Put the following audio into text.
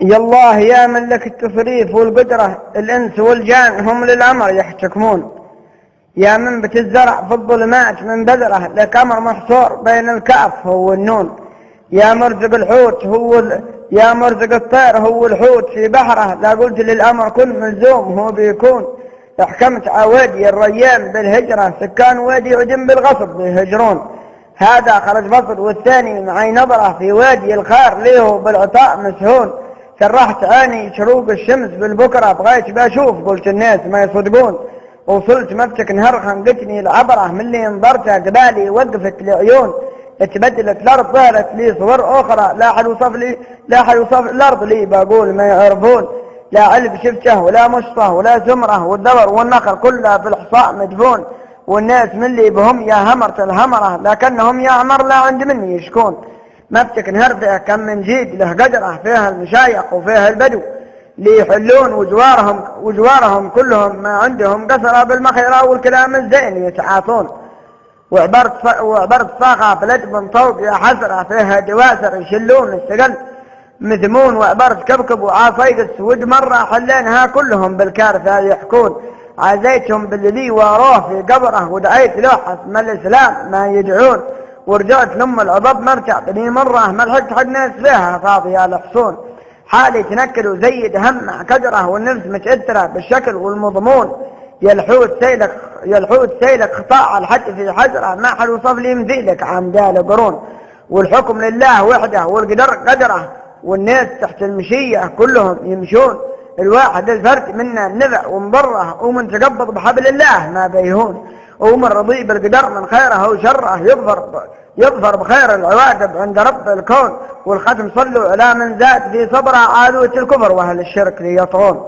يا الله يا من لك التصريف والقدرة، الإنس والجان هم للأمر يحتكمون. يا من بت الزرع في الظلمات من بذرة، لك أمر محصور بين الكاف هو النون. يا مرزق الحوت يا مرزق الطير هو الحوت في بحره، لا قلت للأمر كن ملزوم هو بيكون. احكمت عوادي الريان بالهجرة، سكان وادي عدم بالغصب بيهجرون. هذا خرج بصر والثاني معي نظرة، في وادي الخير ليه بالعطاء مسهون. سرحت عيني شروق الشمس بالبكرة، بغيت بشوف قلت الناس ما يصدقون. وصلت مفتك نهر خنقتني العبرة، من اللي انظرتها قبالي وقفت العيون. اتبدلت الارض ظهرت لي صور اخرى، لا حد يوصف الارض لي بقول ما يعرفون. لا علب شفته ولا مشطه ولا زمره، والدبر والنخل كلها في الحصاء مدفون. والناس من اللي بهم يا همرة الهمرة، لكنهم يا عمر لا عند مني يشكون. مفتك نهر فيها كم من جيد له قدره، فيها المشايخ وفيها البدو اللي يحلون، وجوارهم كلهم ما عندهم قصرة بالمخيرة والكلام الزين يتعاطون. وعبرت صاغة بلد من طوق يا حسرة، فيها دواسر يشلون السقل مثمون. وعبرت كبكب وعاصيق السود مرة، حلينها كلهم بالكارثة يحكون. عزيتهم بالذي واروه في قبره، ودعيت له حسم الإسلام ما يدعون. ورجعت لأم العضب مرجع بني مرة، ما لحقت حق ناس فيها فاضية الحصون. حالي تنكد وزيد هم مع كدره، والنفس متأثرة بالشكل والمضمون. يا الحوت سيلك خطاع الحد في حجره، ما حد وصف لي مثيلك عمدال قرون. والحكم لله وحده والقدر قدره، والناس تحت المشية كلهم يمشون. الواحد الفرد منا نفع ومضره، ومن تقبض بحبل الله ما بيهون. ومن رضي بالقدر من خيره وشره، يظفر بخير العواقب عند رب الكون. والختم صلوا على من زاد في صبره، عادوة الكفر واهل الشرك ليطغون.